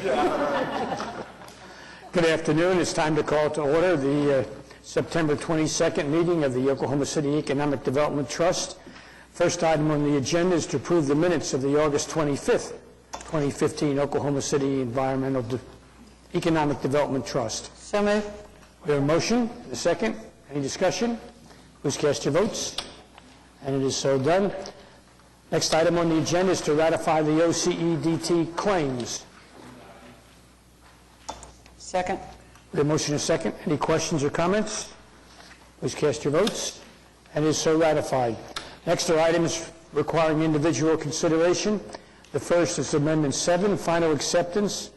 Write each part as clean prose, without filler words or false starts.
Good afternoon. It's time to call to order the September 22nd meeting of the Oklahoma City Economic Development Trust. First item on the agenda is to approve the minutes of the August 25th, 2015 Oklahoma City Economic Development Trust. So moved. We have a motion, a second. Any discussion? Please cast your votes. And it is so done. Next item on the agenda is to ratify the OCEDT claims. Second. We have a motion, a second. Any questions or comments? Please cast your votes. And it is so ratified. Next are items requiring individual consideration. The first is Amendment 7, final acceptance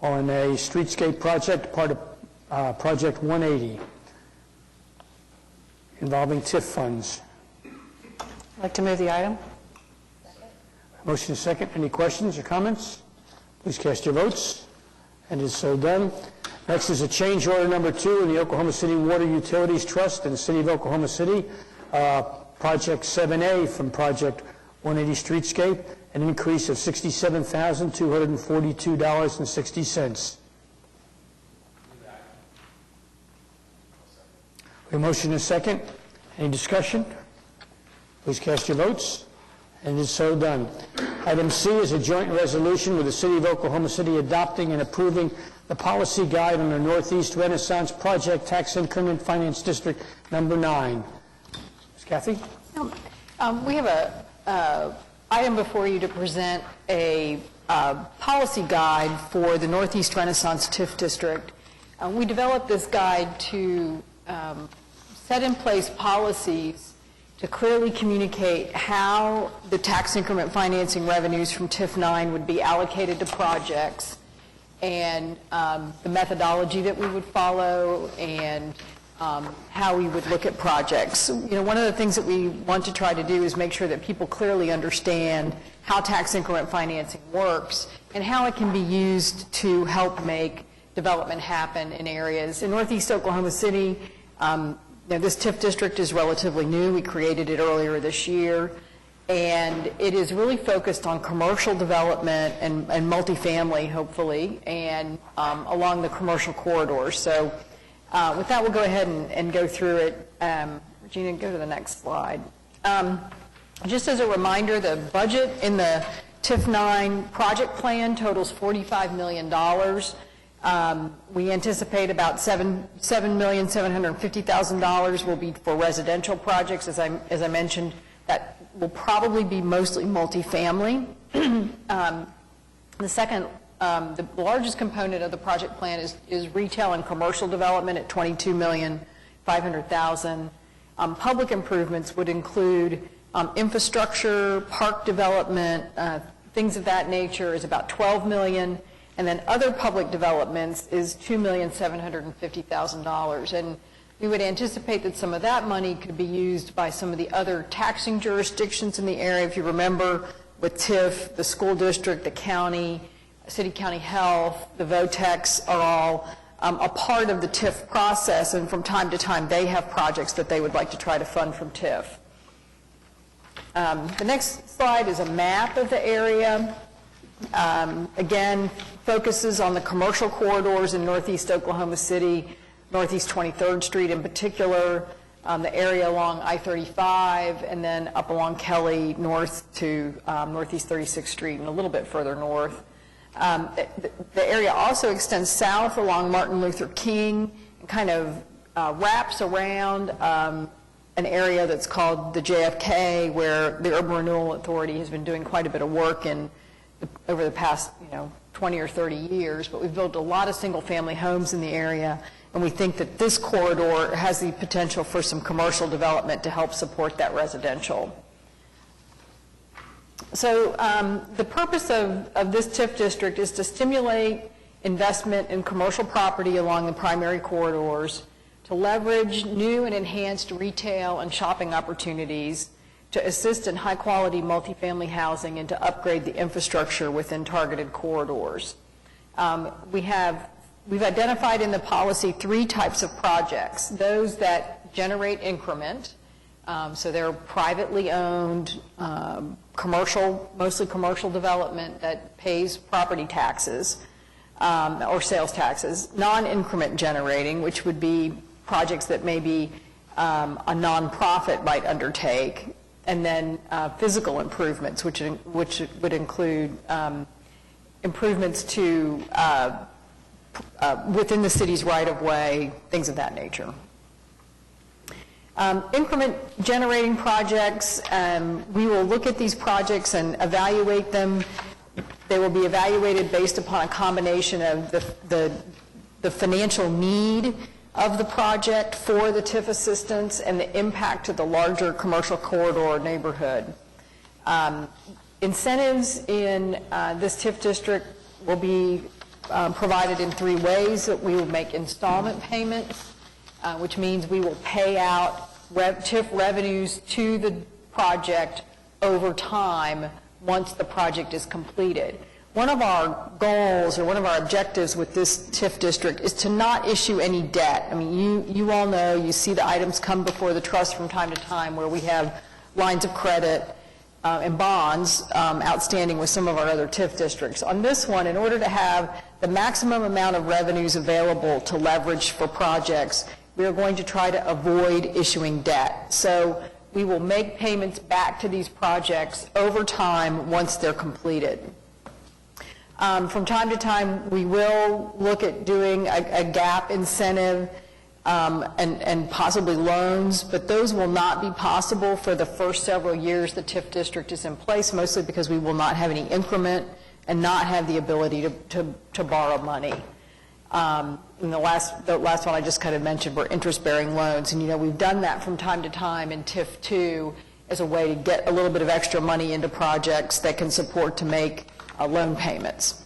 on a streetscape project, part of Project 180, involving TIF funds. I'd like to move the item. Motion is second. Any questions or comments? Please cast your votes. And it is so done. Next is a change order number 2 in the Oklahoma City Water Utilities Trust in the City of Oklahoma City, Project 7A from Project 180 Streetscape, an increase of $67,242.60. A motion is second. Any discussion? Please cast your votes. And it is so done. Item C is a joint resolution with the City of Oklahoma City adopting and approving the policy guide on the Northeast Renaissance Project Tax Increment Finance District number 9. Ms. Kathy? We have a item before you to present a policy guide for the Northeast Renaissance TIF District. We developed this guide to set in place policies to clearly communicate how the tax increment financing revenues from TIF 9 would be allocated to projects, and the methodology that we would follow, and how we would look at projects. One of the things that we want to try to do is make sure that people clearly understand how tax increment financing works and how it can be used to help make development happen in areas. In Northeast Oklahoma City, this TIF district is relatively new. We created it earlier this year, and it is really focused on commercial development and multifamily, hopefully, and along the commercial corridors. So with that, we'll go ahead and go through it. Regina, go to the next slide. Just as a reminder, the budget in the TIF 9 project plan totals $45 million. We anticipate about $7,750,000 will be for residential projects. As I mentioned, that will probably be mostly multifamily. The largest component of the project plan is retail and commercial development at $22,500,000. Public improvements would include infrastructure, park development, things of that nature is about $12 million. And then other public developments is $2,750,000. And we would anticipate that some of that money could be used by some of the other taxing jurisdictions in the area. If you remember, with TIF, the school district, the county, city-county health, the VOTEX are all a part of the TIF process, and from time to time they have projects that they would like to try to fund from TIF. The next slide is a map of the area. Again, focuses on the commercial corridors in Northeast Oklahoma City, Northeast 23rd Street in particular, the area along I-35, and then up along Kelly north to Northeast 36th Street and a little bit further north. The area also extends south along Martin Luther King and kind of wraps around an area that's called the JFK, where the Urban Renewal Authority has been doing quite a bit of work over the past 20 or 30 years, but we've built a lot of single-family homes in the area, and we think that this corridor has the potential for some commercial development to help support that residential. So the purpose of this TIF district is to stimulate investment in commercial property along the primary corridors, to leverage new and enhanced retail and shopping opportunities, to assist in high-quality multifamily housing, and to upgrade the infrastructure within targeted corridors. We've identified in the policy 3 types of projects: those that generate increment, so they're privately owned, mostly commercial development that pays property taxes. or sales taxes, non-increment generating, which would be projects that maybe a nonprofit might undertake, and then physical improvements, which would include improvements to within the city's right-of-way, things of that nature. Increment generating projects, we will look at these projects and evaluate them. They will be evaluated based upon a combination of the financial need of the project for the TIF assistance and the impact to the larger commercial corridor neighborhood. Incentives in this TIF district will be provided in 3 ways. That we will make installment payments, which means we will pay out TIF revenues to the project over time once the project is completed. One of our goals or one of our objectives with this TIF district is to not issue any debt. I mean, you all know, you see the items come before the trust from time to time where we have lines of credit and bonds outstanding with some of our other TIF districts. On this one, in order to have the maximum amount of revenues available to leverage for projects, we are going to try to avoid issuing debt. So we will make payments back to these projects over time once they're completed. From time to time, we will look at doing a gap incentive and possibly loans, but those will not be possible for the first several years the TIF district is in place, mostly because we will not have any increment and not have the ability to borrow money. And the last one I just kind of mentioned were interest-bearing loans, and we've done that from time to time in TIF 2 as a way to get a little bit of extra money into projects that can support to make loan payments.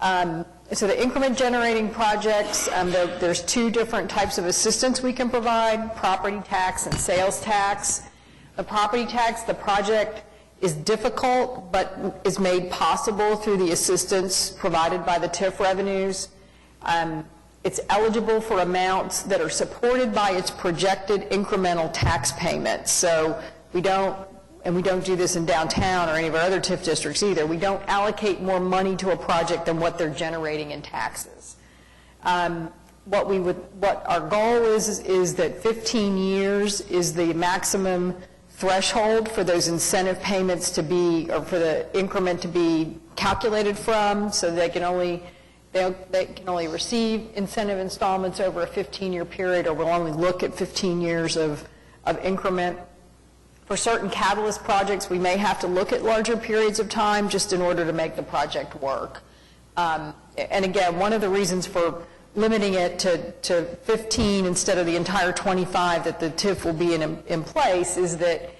So the increment generating projects, there's 2 different types of assistance we can provide: property tax and sales tax. The property tax, the project is difficult but is made possible through the assistance provided by the TIF revenues. It's eligible for amounts that are supported by its projected incremental tax payments. So we don't do this in downtown or any of our other TIF districts either. We don't allocate more money to a project than what they're generating in taxes. What our goal is that 15 years is the maximum threshold for those incentive payments to be, or for the increment to be calculated from, so they can only receive incentive installments over a 15-year period, or will only look at 15 years of increment. For certain catalyst projects, we may have to look at larger periods of time just in order to make the project work. And again, one of the reasons for limiting it to 15 instead of the entire 25 that the TIF will be in place is that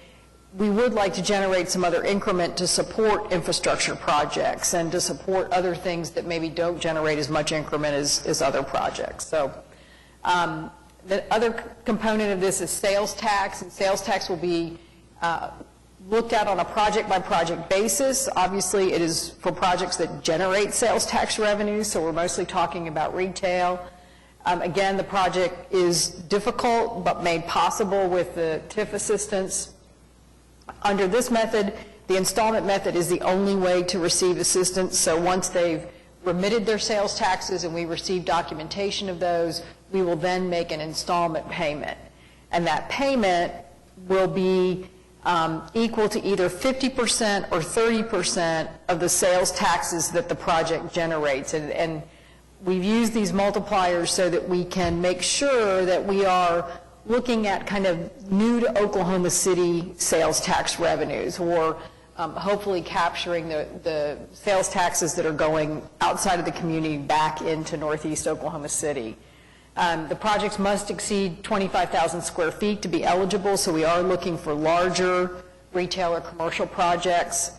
we would like to generate some other increment to support infrastructure projects and to support other things that maybe don't generate as much increment as other projects. So the other component of this is sales tax, and sales tax will be looked at on a project-by-project basis. Obviously, it is for projects that generate sales tax revenues, so we're mostly talking about retail. Again, the project is difficult but made possible with the TIF assistance. Under this method, the installment method is the only way to receive assistance, so once they've remitted their sales taxes and we receive documentation of those, we will then make an installment payment. And that payment will be equal to either 50% or 30% of the sales taxes that the project generates. And we've used these multipliers so that we can make sure that we are looking at kind of new to Oklahoma City sales tax revenues, or hopefully capturing the sales taxes that are going outside of the community back into Northeast Oklahoma City. The projects must exceed 25,000 square feet to be eligible, so we are looking for larger retail or commercial projects.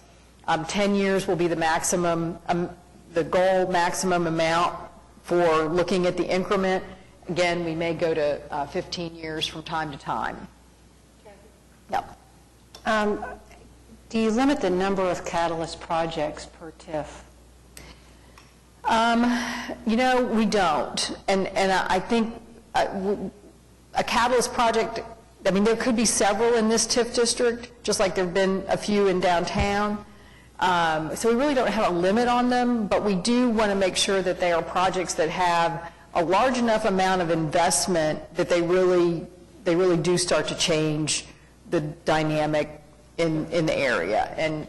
10 years will be the maximum, the goal maximum amount for looking at the increment. Again, we may go to 15 years from time to time. Yep. Do you limit the number of catalyst projects per TIF? We don't. And I think a catalyst project, I mean, there could be several in this TIF district, just like there have been a few in downtown. So we really don't have a limit on them, but we do want to make sure that they are projects that have a large enough amount of investment that they really do start to change the dynamic in the area. And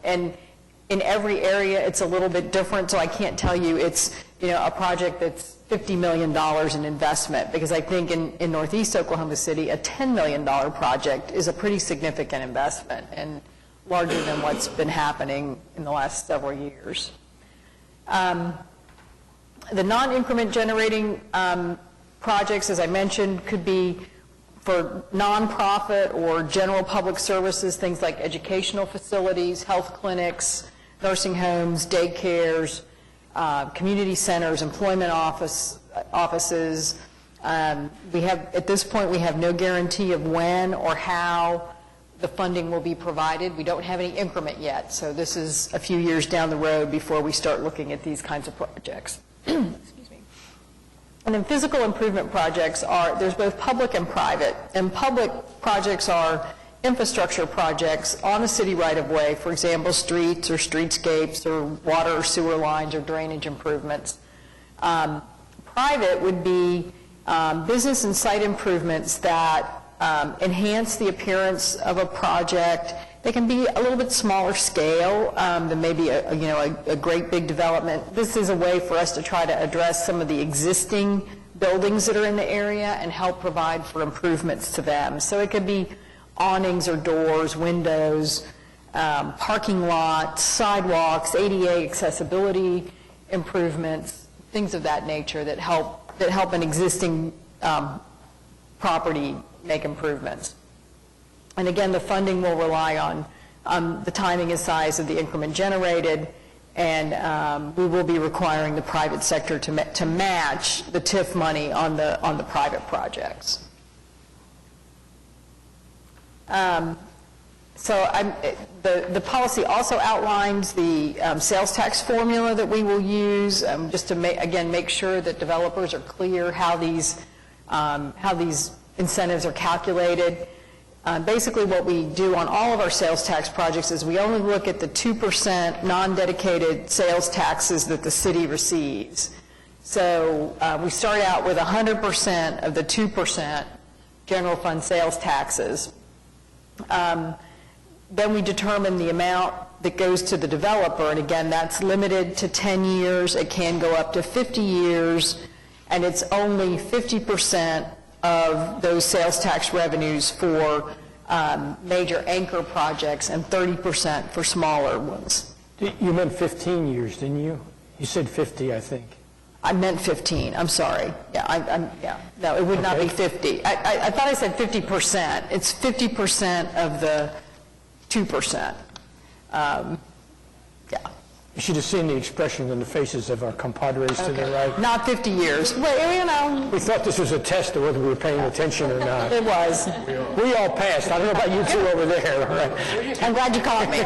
in every area, it's a little bit different, so I can't tell you it's, a project that's $50 million in investment, because I think in Northeast Oklahoma City, a $10 million project is a pretty significant investment and larger than what's been happening in the last several years. The non-increment generating projects, as I mentioned, could be for nonprofit or general public services, things like educational facilities, health clinics, nursing homes, daycares, community centers, employment offices. At this point, we have no guarantee of when or how the funding will be provided. We don't have any increment yet, so this is a few years down the road before we start looking at these kinds of projects. Excuse me. And then physical improvement projects there's both public and private. And public projects are infrastructure projects on the city right-of-way, for example, streets or streetscapes or water or sewer lines or drainage improvements. Private would be business and site improvements that enhance the appearance of a project. They can be a little bit smaller scale than maybe a great big development. This is a way for us to try to address some of the existing buildings that are in the area and help provide for improvements to them. So it could be awnings or doors, windows, parking lots, sidewalks, ADA accessibility improvements, things of that nature that help an existing property make improvements. And again, the funding will rely on the timing and size of the increment generated, and we will be requiring the private sector to match the TIF money on the private projects. The policy also outlines the sales tax formula that we will use, just to make sure that developers are clear how these incentives are calculated. Basically what we do on all of our sales tax projects is we only look at the 2% non-dedicated sales taxes that the city receives. So we start out with 100% of the 2% general fund sales taxes. Then we determine the amount that goes to the developer, and again, that's limited to 10 years. It can go up to 50 years, and it's only 50% of those sales tax revenues for major anchor projects and 30% for smaller ones. You meant 15 years, didn't you? You said 50, I think. I meant 15, I'm sorry. Yeah, no, it would not be 50. I thought I said 50%. It's 50% of the 2%. Yeah. You should have seen the expression on the faces of our compadres to the right. Not 50 years. Well, We thought this was a test of whether we were paying attention or not. It was. We all passed. I don't know about you two over there. All right. I'm glad you caught me.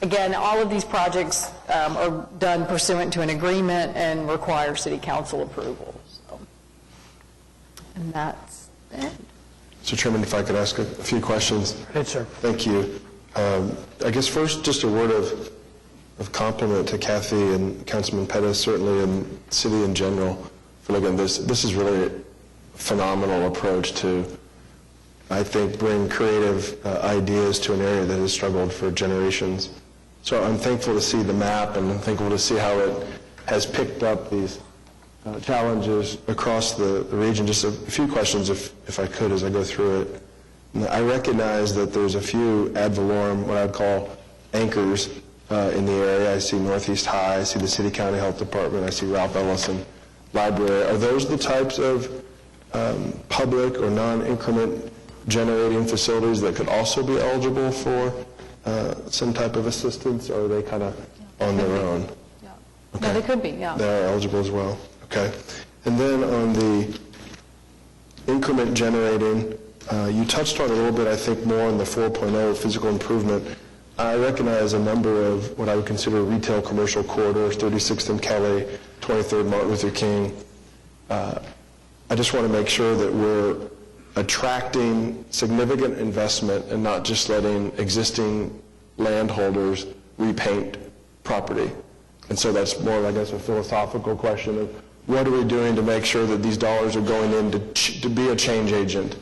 Again, all of these projects are done pursuant to an agreement and require city council approval. So. And that's it. Mr. Chairman, if I could ask a few questions. Yes, sir. Thank you. I guess first, just a word of compliment to Kathy and Councilman Pettis, certainly, and the city in general, for looking at this. This is really a phenomenal approach to, I think, bring creative ideas to an area that has struggled for generations. So I'm thankful to see the map, and I'm thankful to see how it has picked up these challenges across the region. Just a few questions, if I could, as I go through it. I recognize that there's a few ad valorem, what I'd call anchors in the area. I see Northeast High, I see the City County Health Department, I see Ralph Ellison Library. Are those the types of public or non-increment generating facilities that could also be eligible for some type of assistance, or are they kind of on their own? Yeah. Okay. No, they could be, yeah. They're eligible as well. Okay. And then on the increment generating, you touched on a little bit, I think, more on the 4.0 physical improvement. I recognize a number of what I would consider retail commercial corridors, 36th and Kelly, 23rd Martin Luther King. I just want to make sure that we're attracting significant investment and not just letting existing landholders repaint property. And so that's more, I guess, a philosophical question of what are we doing to make sure that these dollars are going in to be a change agent,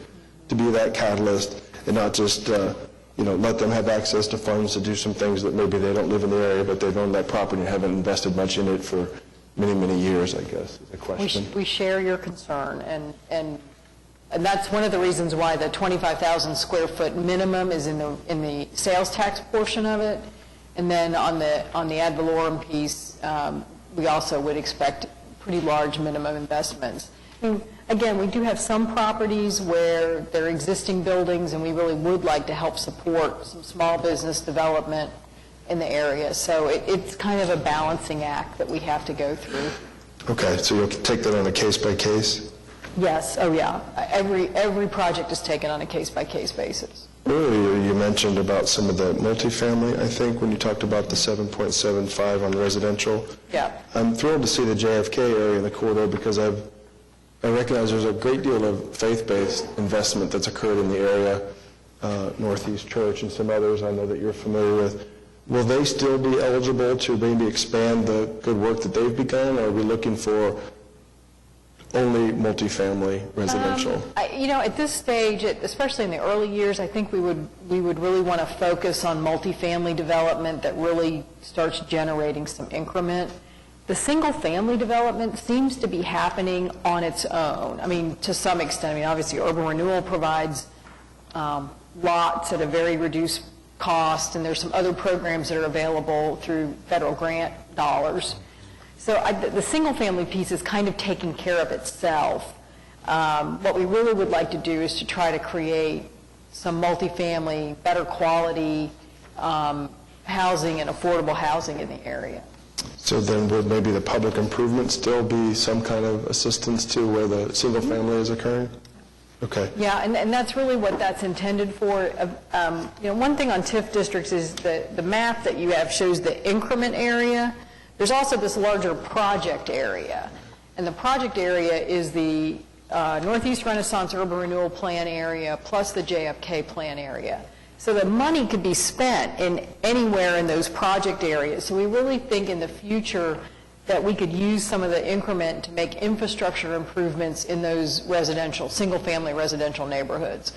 to be that catalyst, and not just let them have access to funds to do some things that maybe they don't live in the area, but they've owned that property and haven't invested much in it for many, many years, I guess, is the question. We share your concern, and that's one of the reasons why the 25,000 square foot minimum is in the sales tax portion of it. And then on the ad valorem piece, we also would expect pretty large minimum investments. Again, we do have some properties where there are existing buildings, and we really would like to help support some small business development in the area. So it's kind of a balancing act that we have to go through. Okay, so you'll take that on a case-by-case? Yes, oh yeah. Every project is taken on a case-by-case basis. Earlier, you mentioned about some of the multifamily, I think, when you talked about the 7.75 on residential. Yeah. I'm thrilled to see the JFK area in the corridor because I recognize there's a great deal of faith-based investment that's occurred in the area, Northeast Church and some others I know that you're familiar with. Will they still be eligible to maybe expand the good work that they've begun, or are we looking for only multifamily residential? At this stage, especially in the early years, I think we would really want to focus on multifamily development that really starts generating some increment. The single-family development seems to be happening on its own. I mean, to some extent. I mean, obviously, urban renewal provides lots at a very reduced cost, and there's some other programs that are available through federal grant dollars. So the single-family piece is kind of taking care of itself. What we really would like to do is to try to create some multifamily, better quality housing and affordable housing in the area. So then would maybe the public improvement still be some kind of assistance to where the single family is occurring? Okay. Yeah, and that's really what that's intended for. One thing on TIF districts is the map that you have shows the increment area. There's also this larger project area, and the project area is the Northeast Renaissance Urban Renewal Plan area plus the JFK Plan area. So the money could be spent in anywhere in those project areas. So we really think in the future that we could use some of the increment to make infrastructure improvements in those single-family residential neighborhoods.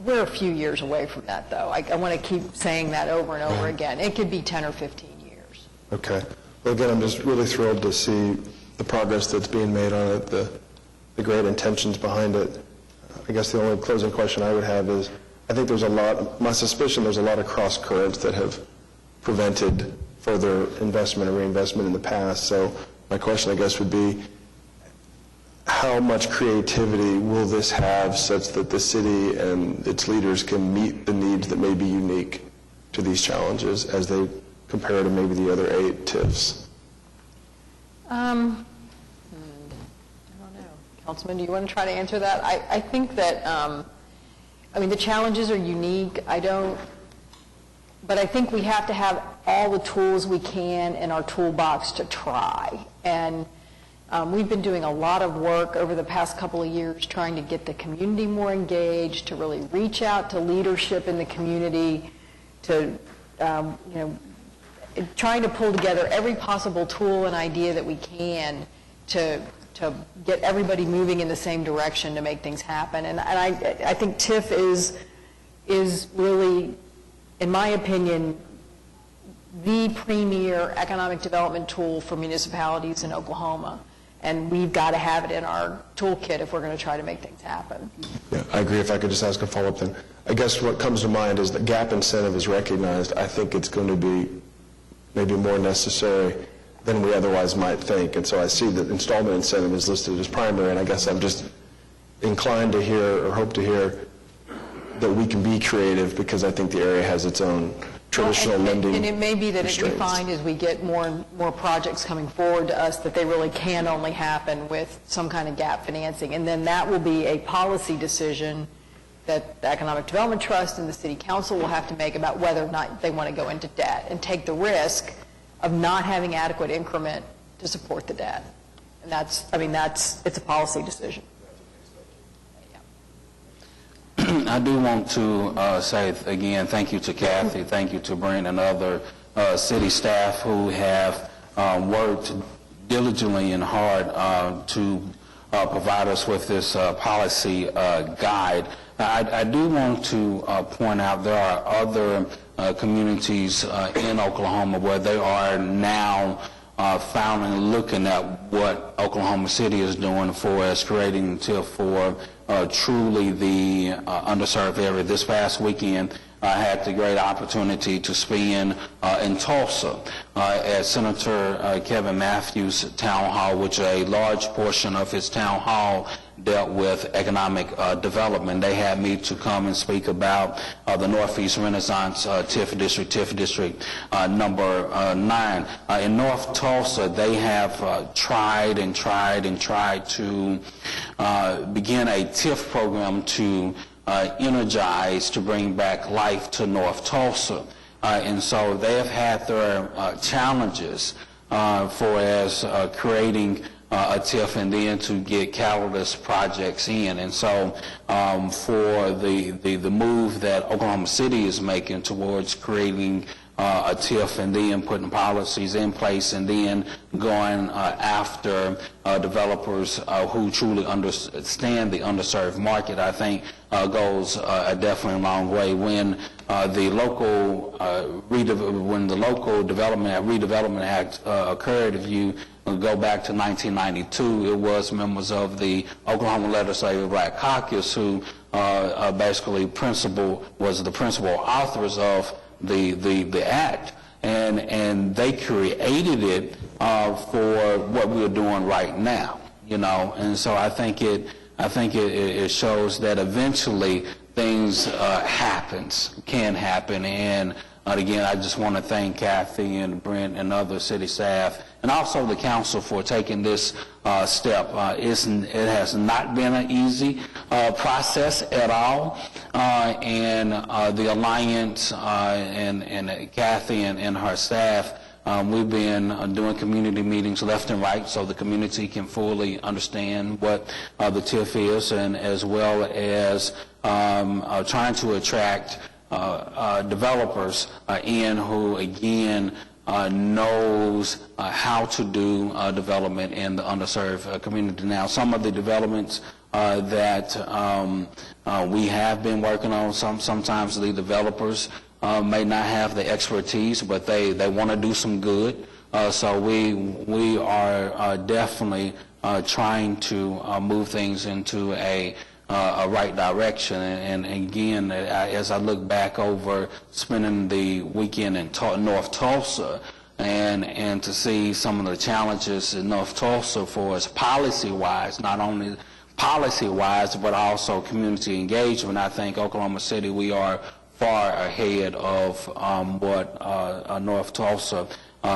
We're a few years away from that, though. I want to keep saying that over and over again. It could be 10 or 15 years. Okay. Well, again, I'm just really thrilled to see the progress that's being made on it, the great intentions behind it. I guess the only closing question I would have is, I think my suspicion there's a lot of cross currents that have prevented further investment or reinvestment in the past. So my question, I guess, would be, how much creativity will this have such that the city and its leaders can meet the needs that may be unique to these challenges as they compare to maybe the other 8 TIFs? I don't know. Councilman, do you want to try to answer that? I think that, the challenges are unique. But I think we have to have all the tools we can in our toolbox to try. And we've been doing a lot of work over the past couple of years trying to get the community more engaged, to really reach out to leadership in the community, to, trying to pull together every possible tool and idea that we can to get everybody moving in the same direction to make things happen. And I think TIF is really, in my opinion, the premier economic development tool for municipalities in Oklahoma. And we've got to have it in our toolkit if we're going to try to make things happen. Yeah, I agree. If I could just ask a follow-up then. I guess what comes to mind is that gap incentive is recognized. I think it's going to be maybe more necessary than we otherwise might think. And so I see that installment incentive is listed as primary, and I guess I'm just inclined to hear or hope to hear that we can be creative, because I think the area has its own traditional lending And it may be that if we restraints. find as we get more and more projects coming forward to us that they really can only happen with some kind of gap financing. And then that will be a policy decision that the Economic Development Trust and the City Council will have to make about whether or not they want to go into debt and take the risk of not having adequate increment to support the debt. And it's a policy decision. I do want to say again, thank you to Kathy, thank you to Brent and other city staff who have worked diligently and hard to provide us with this policy guide. I do want to point out there are other communities in Oklahoma where they are now finally looking at what Oklahoma City is doing for us, creating TIF for truly the underserved area. This past weekend, I had the great opportunity to spend in Tulsa at Senator Kevin Matthews' town hall, which a large portion of his town hall dealt with economic development. They had me to come and speak about the Northeast Renaissance TIF District number 9. In North Tulsa, they have tried to begin a TIF program to energize, to bring back life to North Tulsa. And so they have had their challenges for as creating a TIF and then to get catalyst projects in. And so for the move that Oklahoma City is making towards creating a TIF and then putting policies in place and then going after developers who truly understand the underserved market, I think goes definitely a long way. When the local redevelopment act occurred, if you go back to 1992, it was members of the Oklahoma Legislative Black Caucus who basically was the principal authors of the act, and they created it for what we're doing right now, and so I think it shows that eventually things can happen, and again, I just want to thank Kathy and Brent and other city staff and also the council for taking this step. It has not been an easy process at all, and the Alliance and Kathy and her staff, we've been doing community meetings left and right so the community can fully understand what the TIF is, and as well as trying to attract developers in who, again, knows how to do development in the underserved community. Now, some of the developments that we have been working on, sometimes the developers may not have the expertise, but they want to do some good. So we are definitely trying to move things into a right direction. And again, as I look back over spending the weekend in North Tulsa and to see some of the challenges in North Tulsa for us policy-wise, not only policy-wise, but also community engagement, I think Oklahoma City, we are far ahead of what North Tulsa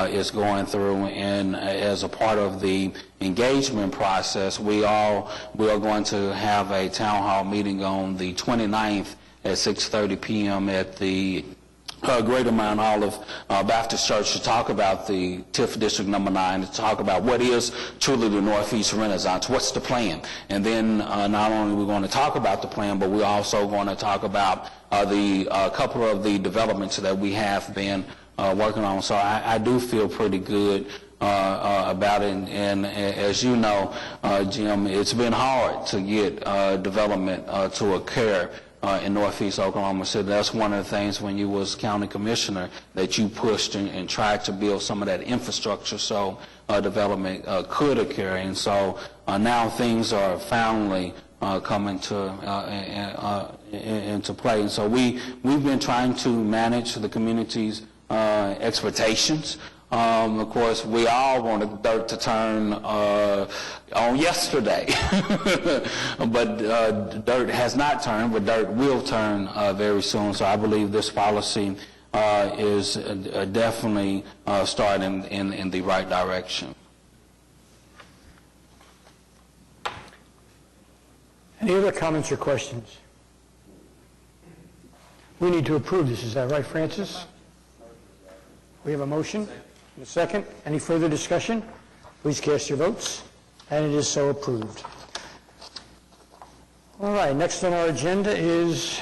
is going through, and as a part of the engagement process, we are going to have a town hall meeting on the 29th at 6:30 p.m. at the Greater Mount Olive Baptist Church to talk about the TIF District number 9, to talk about what is truly the Northeast Renaissance, what's the plan, and then not only are we going to talk about the plan, but we're also going to talk about the couple of the developments that we have been working on. So I do feel pretty good about it, and as you know, Jim, it's been hard to get development to occur in Northeast Oklahoma City. That's one of the things when you was county commissioner that you pushed and tried to build some of that infrastructure so development could occur, and so now things are finally coming into play, and so we've been trying to manage the community's expectations. Of course, we all wanted dirt to turn on yesterday, but dirt has not turned, but dirt will turn very soon. So I believe this policy is definitely starting in the right direction. Any other comments or questions? We need to approve this. Is that right, Francis? We have a motion and a second. Any further discussion? Please cast your votes. And it is so approved. All right, next on our agenda is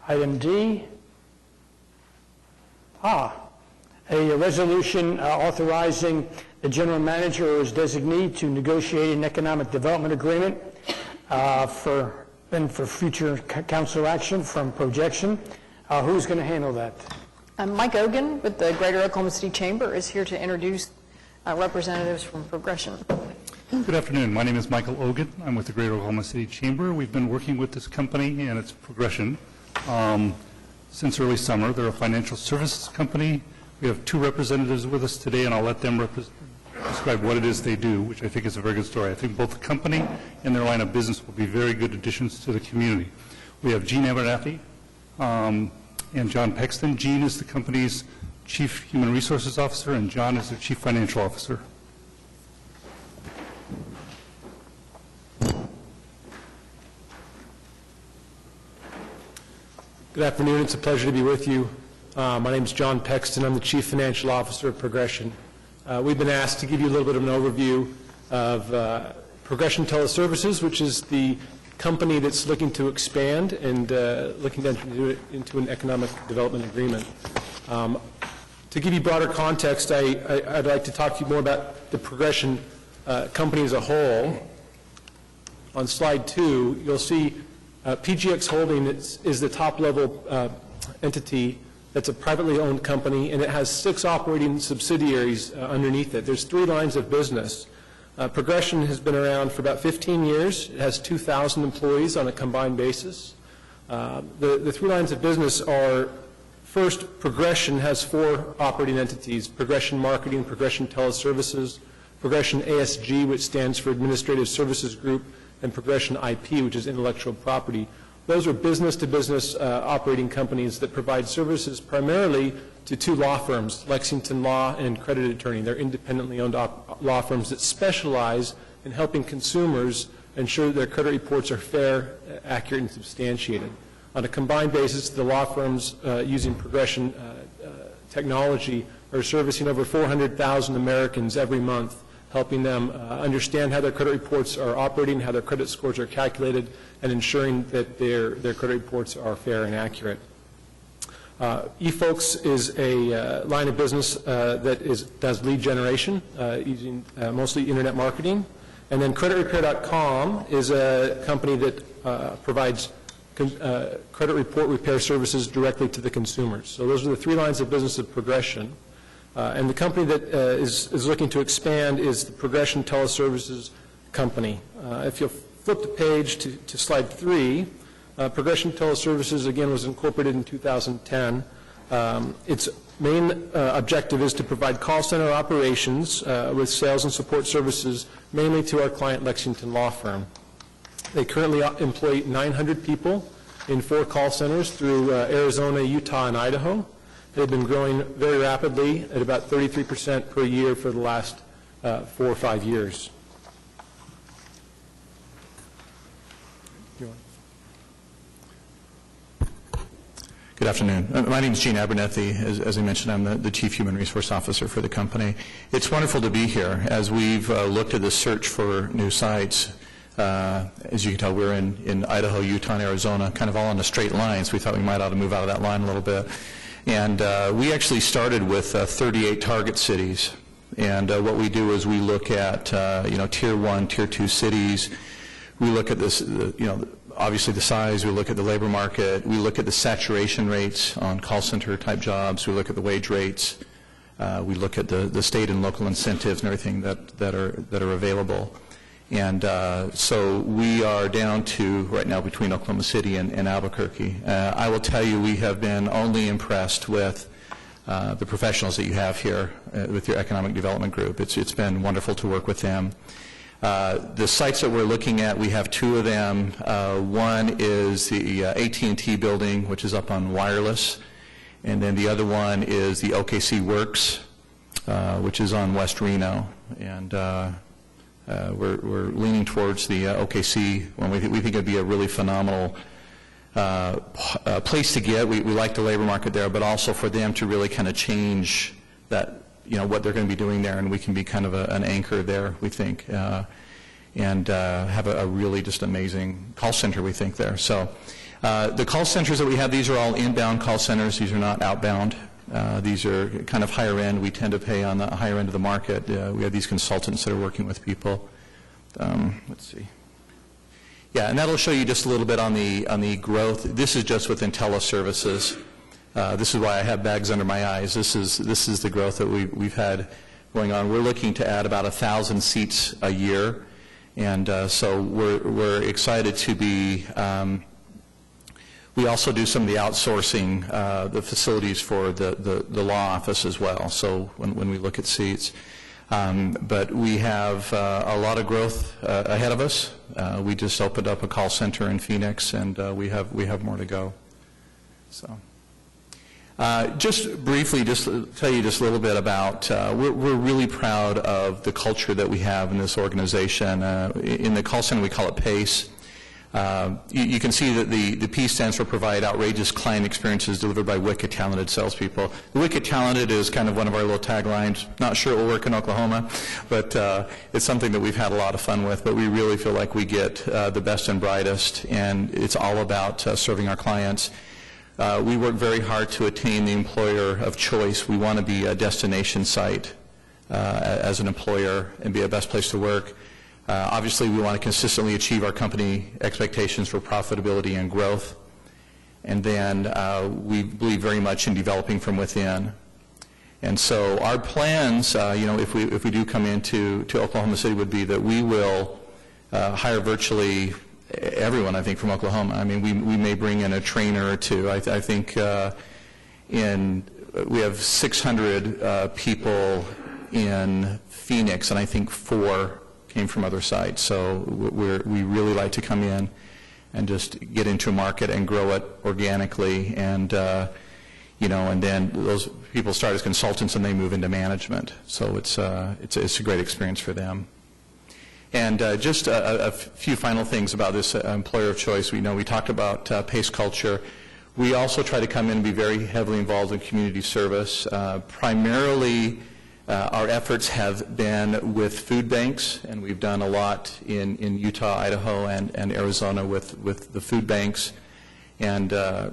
item D. A resolution authorizing the general manager or his designee to negotiate an economic development agreement for future council action from projection. Who's going to handle that? Mike Ogan with the Greater Oklahoma City Chamber is here to introduce representatives from Progression. Good afternoon. My name is Michael Ogan. I'm with the Greater Oklahoma City Chamber. We've been working with this company and its Progression since early summer. They're a financial services company. We have two representatives with us today, and I'll let them describe what it is they do, which I think is a very good story. I think both the company and their line of business will be very good additions to the community. We have Gene Abernathy and John Pexton. Gene is the company's Chief Human Resources Officer, and John is their Chief Financial Officer. Good afternoon. It's a pleasure to be with you. My name is John Pexton. I'm the Chief Financial Officer of Progression. We've been asked to give you a little bit of an overview of Progression Teleservices, which is the company that's looking to expand and looking to enter into an economic development agreement. To give you broader context, I'd like to talk to you more about the Progression company as a whole. On slide 2, you'll see PGX Holding is the top-level entity that's a privately owned company, and it has 6 operating subsidiaries underneath it. There's 3 lines of business. Progression has been around for about 15 years. It has 2,000 employees on a combined basis. The 3 lines of business are, first, Progression has 4 operating entities: Progression Marketing, Progression Teleservices, Progression ASG, which stands for Administrative Services Group, and Progression IP, which is intellectual property. Those are business-to-business operating companies that provide services primarily to 2 law firms, Lexington Law and Credit Attorney. They're independently owned law firms that specialize in helping consumers ensure that their credit reports are fair, accurate, and substantiated. On a combined basis, the law firms using Progression technology are servicing over 400,000 Americans every month, helping them understand how their credit reports are operating, how their credit scores are calculated, and ensuring that their credit reports are fair and accurate. eFolks is a line of business that does lead generation using mostly internet marketing. And then CreditRepair.com is a company that provides credit report repair services directly to the consumers. So those are the 3 lines of business of Progression. And the company that is looking to expand is the Progression Teleservices Company. If you'll flip the page to slide 3, Progression Teleservices, again, was incorporated in 2010. Its main objective is to provide call center operations with sales and support services, mainly to our client Lexington Law Firm. They currently employ 900 people in 4 call centers through Arizona, Utah, and Idaho. They've been growing very rapidly at about 33% per year for the last 4 or 5 years. Good afternoon. My name is Gene Abernathy. As I mentioned, I'm the Chief Human Resource Officer for the company. It's wonderful to be here as we've looked at the search for new sites. As you can tell, we're in Idaho, Utah, and Arizona, kind of all on a straight line, so we thought we might ought to move out of that line a little bit. And we actually started with 38 target cities. And what we do is we look at, Tier 1, Tier 2 cities. We look at this, obviously the size. We look at the labor market. We look at the saturation rates on call center type jobs. We look at the wage rates. We look at the state and local incentives and everything that are available. And so we are down to, right now, between Oklahoma City and Albuquerque. I will tell you, we have been only impressed with the professionals that you have here with your economic development group. It's been wonderful to work with them. The sites that we're looking at, we have 2 of them. One is the AT&T building, which is up on Wireless. And then the other one is the OKC Works, which is on West Reno. And we're leaning towards the OKC one. We think it'd be a really phenomenal place to get. We like the labor market there, but also for them to really kind of change that, what they're going to be doing there, and we can be kind of an anchor there, we think. and have a really just amazing call center, we think, there. So the call centers that we have, these are all inbound call centers. These are not outbound. These are kind of higher end. We tend to pay on the higher end of the market. We have these consultants that are working with people. Let's see. Yeah, and that'll show you just a little bit on the growth. This is just within teleservices. This is why I have bags under my eyes. This is the growth that we've had going on. We're looking to add about 1,000 seats a year, and so we're excited to be. We also do some of the outsourcing, the facilities for the law office as well. So when we look at seats, but we have a lot of growth ahead of us. We just opened up a call center in Phoenix, and we have more to go. So. Just briefly, just tell you just a little bit about, we're really proud of the culture that we have in this organization. In the call center, we call it PACE. You can see that the P stands for Provide Outrageous Client Experiences Delivered by Wicked Talented Salespeople. The Wicked Talented is kind of one of our little taglines. Not sure it will work in Oklahoma, but it's something that we've had a lot of fun with, but we really feel like we get the best and brightest, and it's all about serving our clients. We work very hard to attain the employer of choice. We want to be a destination site as an employer and be a best place to work. Obviously, we want to consistently achieve our company expectations for profitability and growth. And then we believe very much in developing from within. And so our plans, if we do come into Oklahoma City, would be that we will hire virtually everyone, I think, from Oklahoma. I mean, we may bring in a trainer or two. I think we have 600 people in Phoenix, and I think 4 came from other sites. So we really like to come in and just get into a market and grow it organically, and and then those people start as consultants and they move into management. So it's a great experience for them. And just a few final things about this employer of choice. We talked about PACE culture. We also try to come in and be very heavily involved in community service. Primarily, our efforts have been with food banks, and we've done a lot in Utah, Idaho, and Arizona with the food banks. And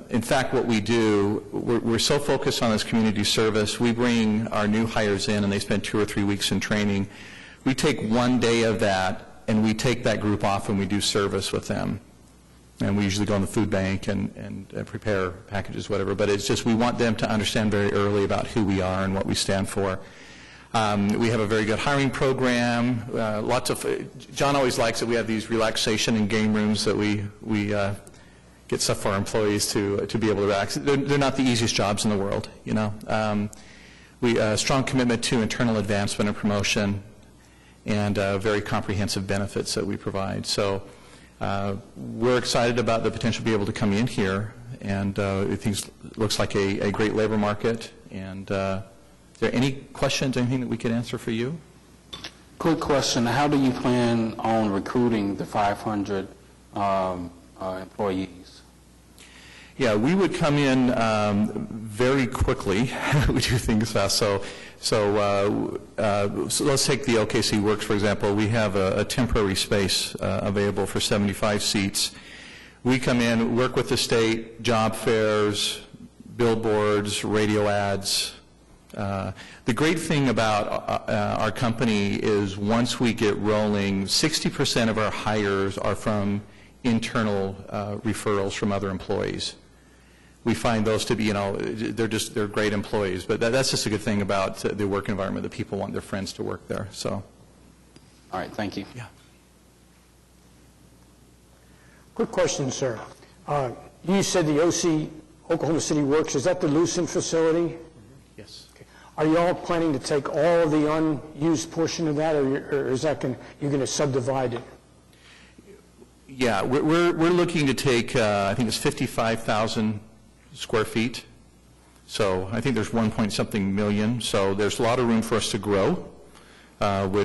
in fact, what we do, we're so focused on this community service, we bring our new hires in and they spend 2 or 3 weeks in training. We take 1 day of that and we take that group off and we do service with them. And we usually go in the food bank and prepare packages, whatever. But it's just we want them to understand very early about who we are and what we stand for. We have a very good hiring program. John always likes it. We have these relaxation and game rooms that we get stuff for our employees to be able to relax. They're not the easiest jobs in the world, We strong commitment to internal advancement and promotion, and very comprehensive benefits that we provide. So we're excited about the potential to be able to come in here, and it looks like a great labor market. And is there any questions, anything that we could answer for you? Quick question. How do you plan on recruiting the 500 employees? Yeah, we would come in very quickly. We do things fast. So let's take the OKC Works, for example. We have a temporary space available for 75 seats. We come in, work with the state, job fairs, billboards, radio ads. The great thing about our company is once we get rolling, 60% of our hires are from internal referrals from other employees. We find those to be, they're great employees, but that's just a good thing about the work environment, that people want their friends to work there. So, all right, thank you. Yeah. Quick question, sir. You said the Oklahoma City Works, is that the Lucent facility? Yes. Are you all planning to take all of the unused portion of that, or is that you're going to subdivide it? Yeah, we're looking to take, I think it's 55,000 square feet. So I think there's 1-point-something million. So there's a lot of room for us to grow, but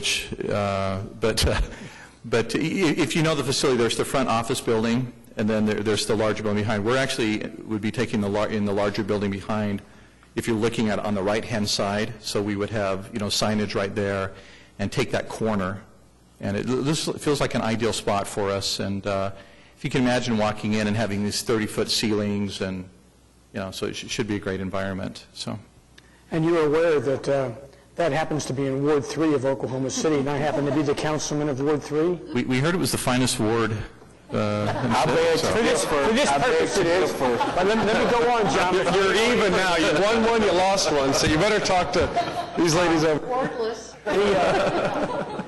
if you know the facility, there's the front office building, and then there's the larger building behind. We're actually would be taking in the larger building behind. If you're looking at it on the right-hand side, so we would have signage right there, and take that corner And this feels like an ideal spot for us. And if you can imagine walking in and having these 30-foot ceilings, and so it should be a great environment. So. And you're aware that that happens to be in Ward 3 of Oklahoma City, and I happen to be the councilman of Ward 3. We heard it was the finest ward. How big for this purpose it is. But let me go on, John. You're even now. You won one, you lost one, so you better talk to these ladies over.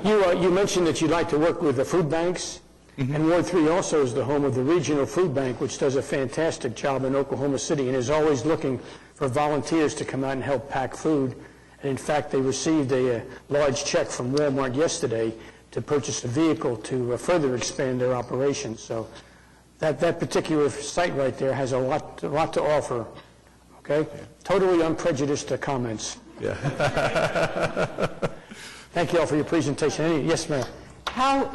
You mentioned that you'd like to work with the food banks, and Ward 3 also is the home of the Regional Food Bank, which does a fantastic job in Oklahoma City and is always looking for volunteers to come out and help pack food. And in fact, they received a large check from Walmart yesterday to purchase a vehicle to further expand their operations. So that particular site right there has a lot to offer. Okay? Totally unprejudiced comments. Yeah. Thank you all for your presentation. Yes, ma'am.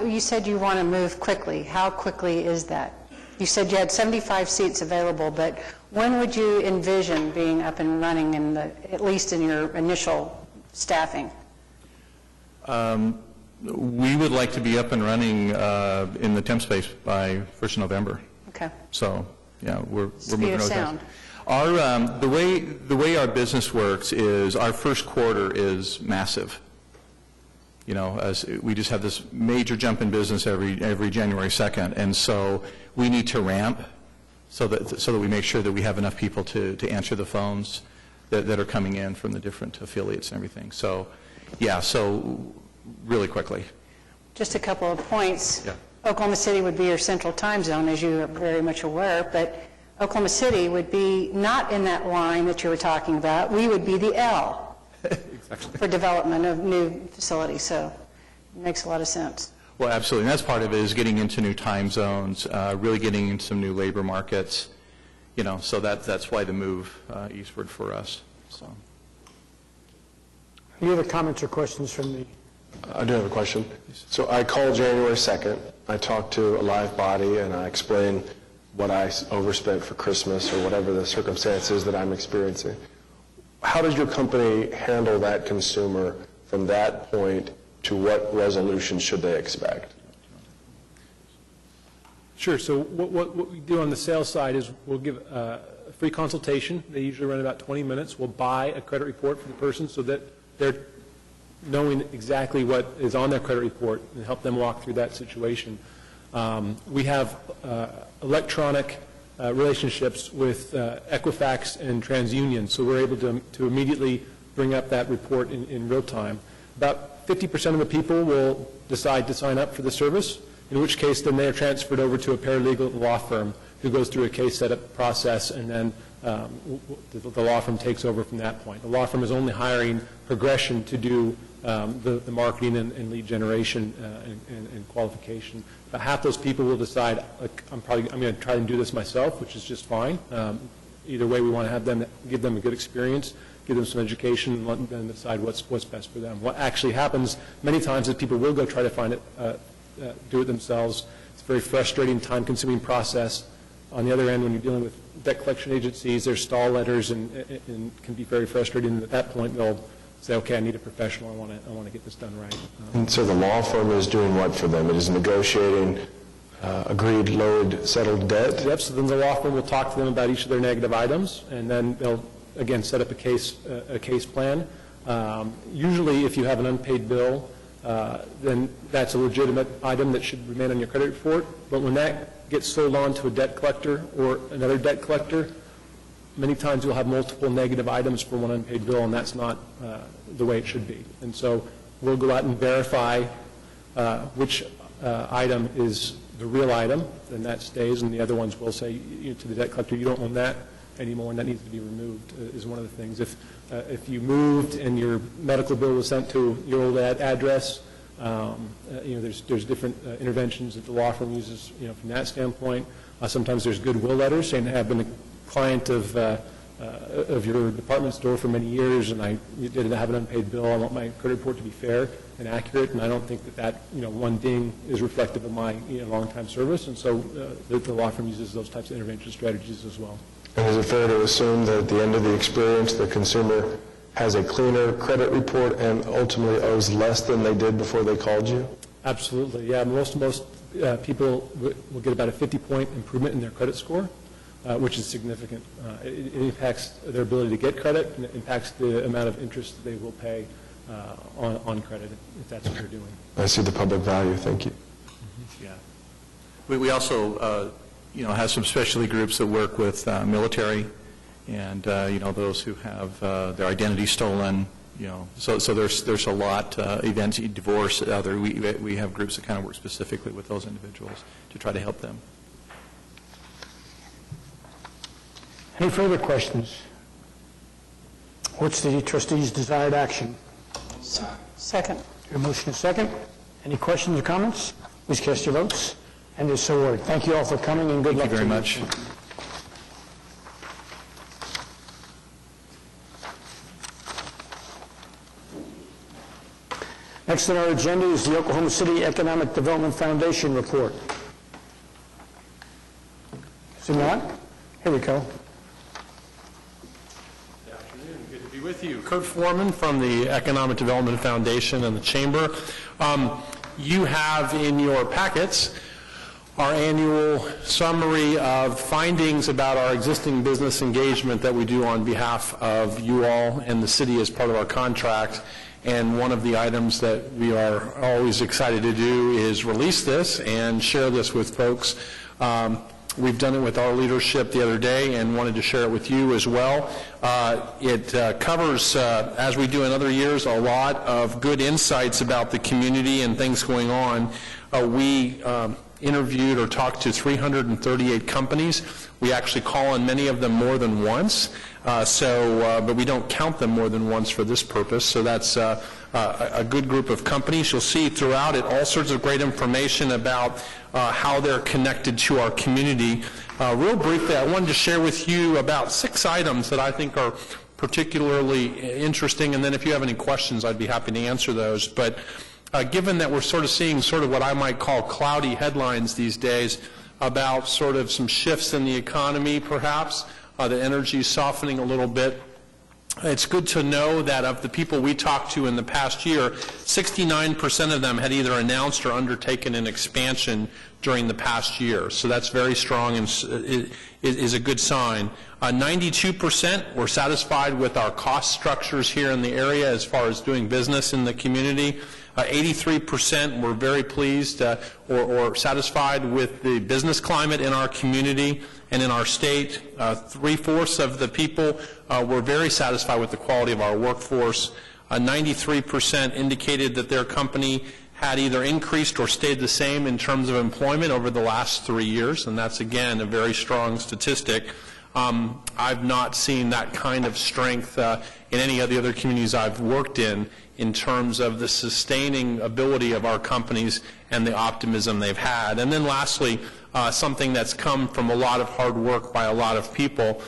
You said you want to move quickly. How quickly is that? You said you had 75 seats available, but when would you envision being up and running, at least in your initial staffing? We would like to be up and running in the temp space by 1st of November. Okay. So, yeah, we're Speed moving of over. sound. The way our business works is our first quarter is massive. As we just have this major jump in business every January 2nd, and so we need to ramp so that we make sure that we have enough people to answer the phones that are coming in from the different affiliates and everything. So, yeah, so really quickly. Just a couple of points. Yeah. Oklahoma City would be your central time zone, as you are very much aware, but Oklahoma City would be not in that line that you were talking about. We would be the L. Exactly. For development of new facilities, so it makes a lot of sense. Well, absolutely. And that's part of it, is getting into new time zones, really getting into some new labor markets, so that's why the move eastward for us. So. Any other comments or questions from the... I do have a question. So I called January 2nd. I talked to a live body, and I explained what I overspent for Christmas or whatever the circumstance is that I'm experiencing. How does your company handle that consumer from that point to what resolution should they expect? Sure. So what we do on the sales side is we'll give a free consultation. They usually run about 20 minutes. We'll buy a credit report for the person so that they're knowing exactly what is on their credit report and help them walk through that situation. We have electronic relationships with Equifax and TransUnion, so we're able to immediately bring up that report in real time. About 50% of the people will decide to sign up for the service, in which case then they are transferred over to a paralegal law firm who goes through a case setup process, and then the law firm takes over from that point. The law firm is only hiring Progression to do the marketing and lead generation and qualification. About half those people will decide, I'm going to try and do this myself, which is just fine. Either way, we want to have them, give them a good experience, give them some education, and let them decide what's best for them. What actually happens many times is people will go try to find it, do it themselves. It's a very frustrating, time-consuming process. On the other end, when you're dealing with debt collection agencies, there's stall letters and can be very frustrating. And at that point, they'll say, okay, I need a professional. I want to get this done right. And so the law firm is doing what for them? It is negotiating agreed lowered settled debt? Yep, so then the law firm will talk to them about each of their negative items, and then they'll, again, set up a case plan. Usually, if you have an unpaid bill, then that's a legitimate item that should remain on your credit report. But when that gets sold on to a debt collector or another debt collector, many times you'll have multiple negative items for one unpaid bill, and that's not the way it should be. And so we'll go out and verify which item is the real item, and that stays, and the other ones will say to the debt collector, you don't own that anymore, and that needs to be removed, is one of the things. If you moved and your medical bill was sent to your old address, there's different interventions that the law firm uses, from that standpoint. Sometimes there's goodwill letters saying, I've been a client of your department store for many years, and I didn't have an unpaid bill. I want my credit report to be fair and accurate, and I don't think that one ding is reflective of my long-time service. And so the law firm uses those types of intervention strategies as well. And is it fair to assume that at the end of the experience, the consumer has a cleaner credit report and ultimately owes less than they did before they called you? Absolutely, yeah. Most people will get about a 50-point improvement in their credit score, which is significant. It impacts their ability to get credit, and it impacts the amount of interest that they will pay on credit, if that's what they're doing. I see the public value. Thank you. Yeah. We also, have some specialty groups that work with military and, those who have their identity stolen, so there's a lot, events, divorce, other, we have groups that kind of work specifically with those individuals to try to help them. Any further questions? What's the trustees' desired action? Second. Your motion is second. Any questions or comments? Please cast your votes. And it is so ordered. Thank you all for coming, and good luck Thank you to very you. much. Next on our agenda is the Oklahoma City Economic Development Foundation report. Is it not? Here we go. Good afternoon. Good to be with you. Kurt Foreman from the Economic Development Foundation and the Chamber. You have in your packets our annual summary of findings about our existing business engagement that we do on behalf of you all and the city as part of our contract. And one of the items that we are always excited to do is release this and share this with folks. We've done it with our leadership the other day and wanted to share it with you as well. It covers, as we do in other years, a lot of good insights about the community and things going on. We interviewed or talked to 338 companies. We actually call on many of them more than once, but we don't count them more than once for this purpose. So that's a good group of companies. You'll see throughout it all sorts of great information about how they're connected to our community. Real briefly, I wanted to share with you about 6 items that I think are particularly interesting, and then if you have any questions, I'd be happy to answer those. But given that we're sort of seeing what I might call cloudy headlines these days about sort of some shifts in the economy, perhaps, the energy is softening a little bit, it's good to know that of the people we talked to in the past year, 69% of them had either announced or undertaken an expansion during the past year. So that's very strong and is a good sign. 92% were satisfied with our cost structures here in the area as far as doing business in the community. 83% were very pleased or satisfied with the business climate in our community and in our state. 3/4 of the people were very satisfied with the quality of our workforce. 93% indicated that their company had either increased or stayed the same in terms of employment over the last 3 years, and that's, again, a very strong statistic. I've not seen that kind of strength in any of the other communities I've worked in terms of the sustaining ability of our companies and the optimism they've had. And then lastly, something that's come from a lot of hard work by a lot of people,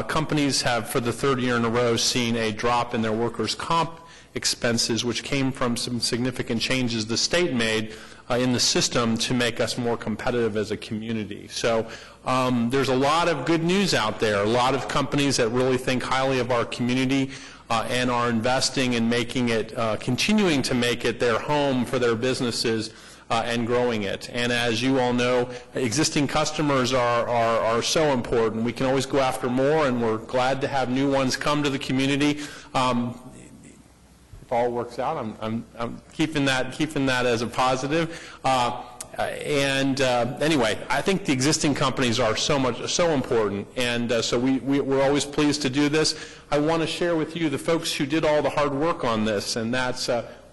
companies have for the 3rd year in a row seen a drop in their workers' comp expenses, which came from some significant changes the state made in the system to make us more competitive as a community. So there's a lot of good news out there, a lot of companies that really think highly of our community and are investing in making it, continuing to make it their home for their businesses and growing it. And as you all know, existing customers are so important. We can always go after more, and we're glad to have new ones come to the community. If all works out, I'm keeping that as a positive. Anyway, I think the existing companies are so important, and so we're always pleased to do this. I want to share with you the folks who did all the hard work on this, and that's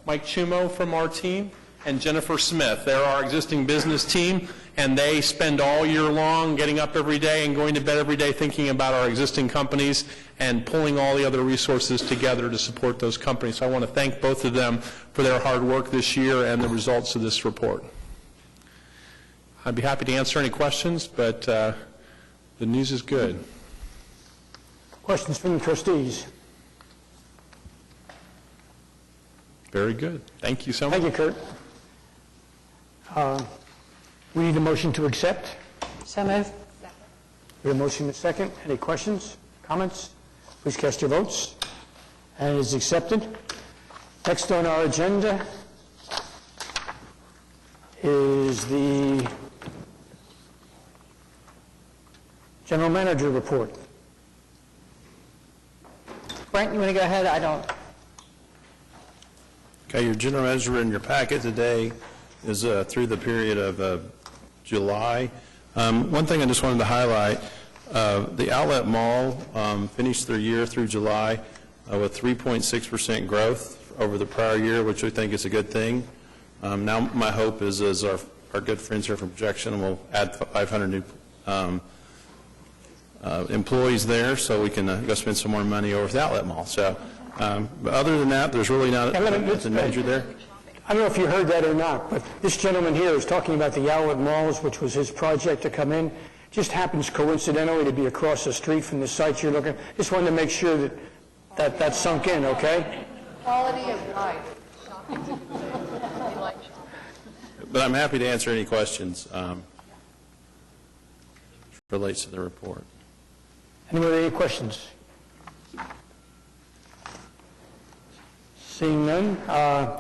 Mike Chumo from our team and Jennifer Smith. They're our existing business team, and they spend all year long getting up every day and going to bed every day thinking about our existing companies and pulling all the other resources together to support those companies. So I want to thank both of them for their hard work this year and the results of this report. I'd be happy to answer any questions, but the news is good. Questions from the trustees? Very good. Thank you so much. Thank you, Kurt. We need a motion to accept. So moved. We have a motion and a second. Any questions, comments? Please cast your votes. And it is accepted. Next on our agenda is the general manager report. Brent, you want to go ahead? I don't. Okay, your general manager in your packet today is through the period of July. One thing I just wanted to highlight, the Outlet Mall finished their year through July with 3.6% growth over the prior year, which we think is a good thing. Now my hope is our good friends here from Projection will add 500 new employees there so we can go spend some more money over at the Outlet Mall. So, but other than that, there's really not nothing major there. I don't know if you heard that or not, but this gentleman here is talking about the Outlet Malls, which was his project to come in. Just happens coincidentally to be across the street from the site you're looking. Just wanted to make sure that sunk in, okay? Quality of life. But I'm happy to answer any questions relates to the report. Anyone have any questions? Seeing none,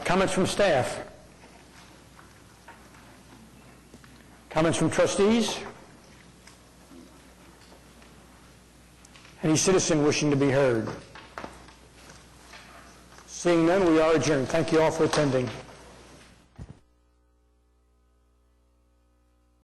comments from staff? Comments from trustees? Any citizen wishing to be heard? Seeing none, we are adjourned. Thank you all for attending.